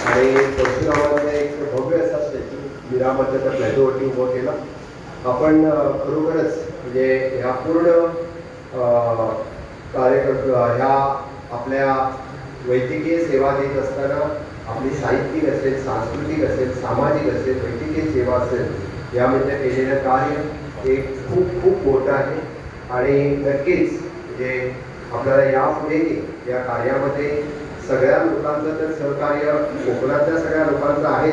आणि परशुरामाने एक भव्य असा स्टॅच्यू मीरामाच्या प्लॅटोवरती उभं केला. आपण खरोखरच म्हणजे ह्या पूर्ण ह्या आपल्या वैद्यकीय सेवा देत असताना आपली साहित्यिक असेल, सांस्कृतिक असेल, सामाजिक असेल, वैद्यकीय सेवा असेल यामध्ये केलेलं कार्य हे खूप खूप मोठं आहे. आणि नक्कीच म्हणजे आपल्याला यापुढे या कार्यामध्ये सगळ्या लोकांचं तर सहकार्य कोकणातल्या सगळ्या लोकांचं आहे.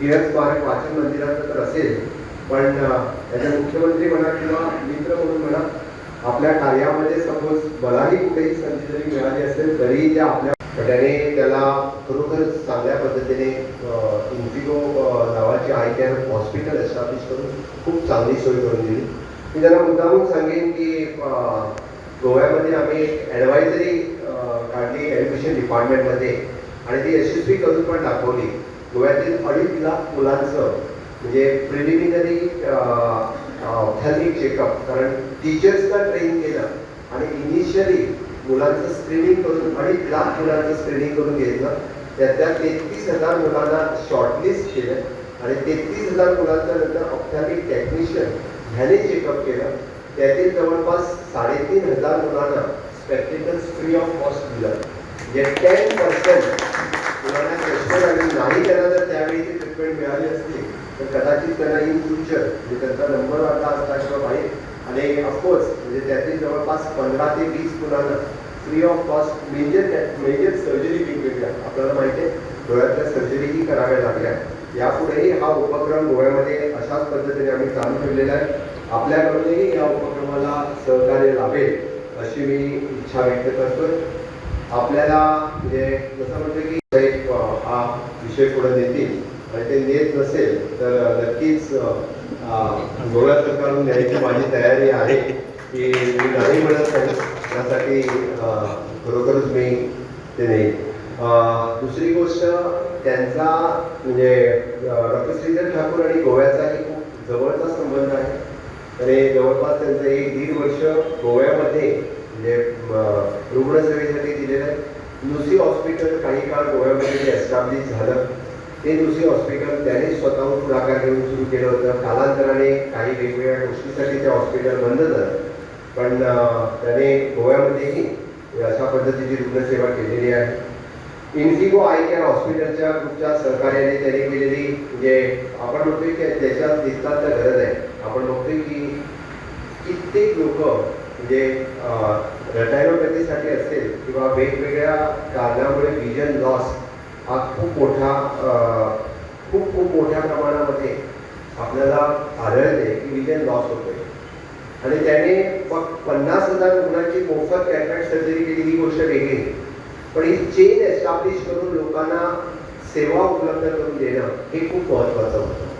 टिळक स्मारक वाचन मंदिराचं तर असेल, पण त्याच्या मुख्यमंत्री म्हणा किंवा मित्र म्हणून म्हणा आपल्या कार्यामध्ये सपोज मलाही कुठेही संधी जरी मिळाली असेल तरीही त्या आपल्या त्याने त्याला खरोखरच चांगल्या पद्धतीने इन्फिगो नावाची आय केअर हॉस्पिटल एस्टॅब्लिश करून खूप चांगली सोय करून दिली. मी त्याला मुद्दामून सांगेन की गोव्यामध्ये आम्ही एक ॲडवायझरी काढली एज्युकेशन डिपार्टमेंटमध्ये आणि ती यशस्वी करून पण दाखवली. गोव्यातील 2.5 लाख मुलांचं म्हणजे प्रिलिमिनरी ऑप्थॅल्मिक चेकअप, कारण टीचर्सला ट्रेन केलं आणि इनिशियली मुलांचं स्क्रीनिंग करून 2.5 लाख मुलांचं स्क्रीनिंग करून घेतलं. त्यातल्या 33,000 मुलांना शॉर्टलिस्ट केलं आणि 33,000 मुलांच्या नंतर ऑप्थॅल्मिक टेक्निशियन ह्याने चेकअप केलं. त्यातील जवळपास 3,500 मुलांना स्पेक्टिकल्स फ्री ऑफ कॉस्ट दिलं. म्हणजे 10% मुलांना क्वेश्चन आणि नाही त्यांना जर त्यावेळी ती ट्रीटमेंट मिळाली असती तर कदाचित त्यांना इन फ्युचर म्हणजे त्यांचा नंबर वाटला असता किंवा बाहेर. आणि ऑफकोर्स म्हणजे त्यातील जवळपास 15 ते 20 मुलांना free of cost major surgery वेगवेगळ्या आपल्याला माहिती आहे डोळ्यातल्या सर्जरीही कराव्या लागल्या. यापुढेही हा उपक्रम गोव्यामध्ये अशाच पद्धतीने आम्ही चालू ठेवलेला आहे. आपल्याकडूनही या उपक्रमाला सहकार्य लाभेल अशी मी इच्छा व्यक्त करतोय. आपल्याला म्हणजे जसं म्हटलं की हा विषय पुढे नेतील आणि ते नेत नसेल तर नक्कीच गोव्या सरकारकडून न्यायची माझी तयारी आहे की मी नाही म्हणत नाही, त्यासाठी खरोखरच मी ते नाही. दुसरी गोष्ट त्यांचा म्हणजे डॉक्टर श्रीधर ठाकूर आणि गोव्याचाही खूप जवळचा संबंध आहे. आणि जवळपास त्यांचं 1-1.5 वर्ष गोव्यामध्ये म्हणजे रुग्णसेवेसाठी दिलेलं आहे. नुसी हॉस्पिटल काही काळ गोव्यामध्ये एस्टॅब्लिश झालं. ते नुसी हॉस्पिटल त्याने स्वतःहून पुढाकार घेऊन सुरू केलं होतं. कालांतराने काही वेगवेगळ्या गोष्टीसाठी ते हॉस्पिटल बंद झालं, पण त्याने गोव्यामध्येही अशा पद्धतीची रुग्णसेवा केलेली आहे. इन्फिगो आय केअर हॉस्पिटलच्या ग्रुपच्या सहकार्याने त्यांनी केलेली म्हणजे आपण म्हणतोय की त्याच्यात नितांत गरज आहे. आपण बघतोय की कित्येक लोक म्हणजे रेटायनोपॅथीसाठी असेल किंवा वेगवेगळ्या कारणामुळे विजन लॉस हा खूप मोठ्या प्रमाणामध्ये आपल्याला आढळते की विजन लॉस होतोय. आणि त्याने 50,000 रुग्णांची मोफत कॅटरॅक्ट सर्जरी केली ही गोष्ट वेगळी, पण ही चेन एस्टॅब्लिश करून लोकांना सेवा उपलब्ध करून देणं हे खूप महत्त्वाचं होतं.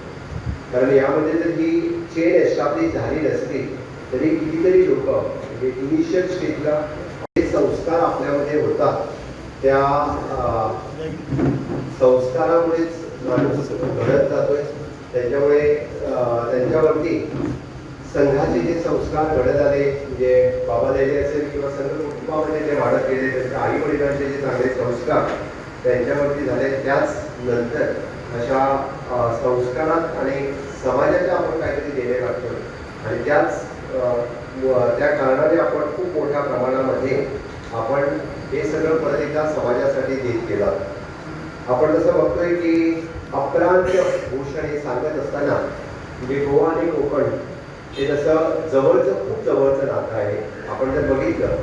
कारण यामध्ये जर ही चेन एस्टॅब्लिश झाली नसती तरी कितीतरी लोक म्हणजे इनिशियल स्टेजला जे संस्कार आपल्यामध्ये होतात त्या संस्कारामुळेच माणूस घडत जातोय. त्याच्यामुळे त्यांच्यावरती संघाचे जे संस्कार घडत आले म्हणजे बाबा लेले असेल किंवा संघ कुटुंबामध्ये जे वाढत गेले त्यांच्या आई वडिलांचे जे चांगले संस्कार त्यांच्यावरती झाले, त्याच नंतर अशा संस्कारात आणि समाजाच्या आपण काहीतरी देणे लागतो आणि त्या कारणाने आपण खूप मोठ्या प्रमाणामध्ये आपण हे सगळं परत एकदा समाजासाठी देत केलं. आपण जसं बघतोय की अप्रांत भूषण हे सांगत असताना म्हणजे गोवा आणि कोकण हे जसं खूप जवळचं नातं आहे. आपण जर बघितलं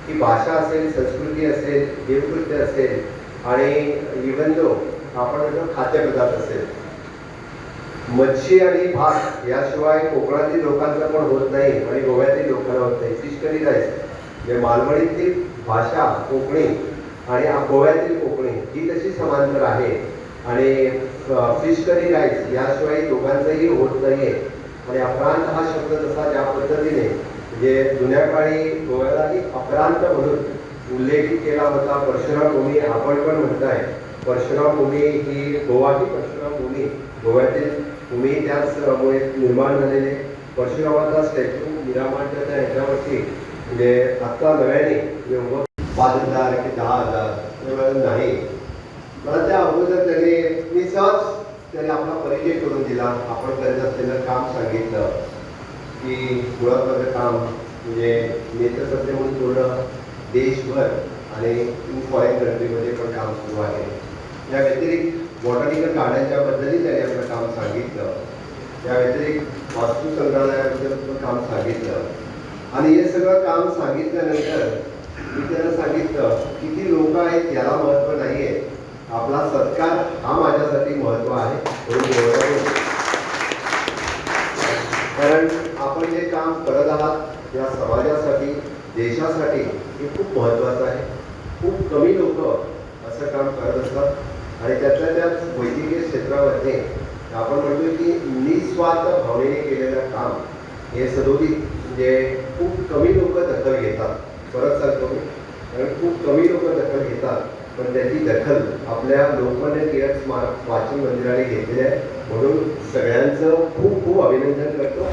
की भाषा असेल, संस्कृती असेल, देवकृत्य असेल आणि इव्हन जो आपण जर खाद्यपदार्थ असेल, मच्छी आणि भात याशिवाय कोकणातील लोकांचं पण होत नाही आणि गोव्यातील लोकांना होत नाही. फिश करी राईस म्हणजे मालवणीतील भाषा कोकणी आणि गोव्यातील कोकणी ही तशी समांतर आहे आणि फिश करी राईस याशिवाय दोघांचंही होत नाहीये. आणि अप्रांत हा शब्द जसा ज्या पद्धतीने म्हणजे जुन्या काळी गोव्यालाही अप्रांत म्हणून उल्लेखित केला होता. परशुराम भूमी आपण पण म्हणताय, परशुराम भूमी ही गोवा ही परशुराम भूमी गोव्यातील भूमी त्याचमुळे निर्माण झालेले. परशुरामाचा स्टॅच्यू मीरामारच्या ह्याच्यावरती म्हणजे आत्ता नव्याने 5,000 की 10,000 नाही, मला त्या अगोदर त्याने आपला परिचय करून दिला. आपण करत असलेलं काम सांगितलं की मुळात माझं काम म्हणजे नेतृत्व म्हणून पूर्ण देशभर आणि फॉरेन कंट्रीमध्ये पण काम सुरू आहे. या व्यतिरिक्त बॉटॅनिकल गार्डनच्या बद्दलही त्याने आपलं काम सांगितलं. या व्यतिरिक्त वास्तू संग्रहालयाबद्दल पण काम सांगितलं. आणि हे सगळं काम सांगितल्यानंतर मी त्यांना सांगितलं किती लोक आहेत याला महत्त्व नाही आहे, आपला सत्कार हा माझ्यासाठी महत्त्व आहे. कारण आपण जे काम करत आहात या समाजासाठी देशासाठी हे खूप महत्त्वाचं आहे. खूप कमी लोक असं काम करत असतात आणि त्यातल्या त्यात वैद्यकीय क्षेत्रामध्ये आपण म्हणतो की निस्वार्थ भावनेने केलेलं काम हे सदोदित म्हणजे खूप कमी लोक दखल घेतात. परत सांगतो मी, कारण खूप कमी लोक दखल घेतात, पण त्याची दखल आपल्या लोकमान्य टिळक स्मारक वाचन मंदिराने घेतलेली आहे. म्हणून सगळ्यांचं खूप खूप अभिनंदन करतो.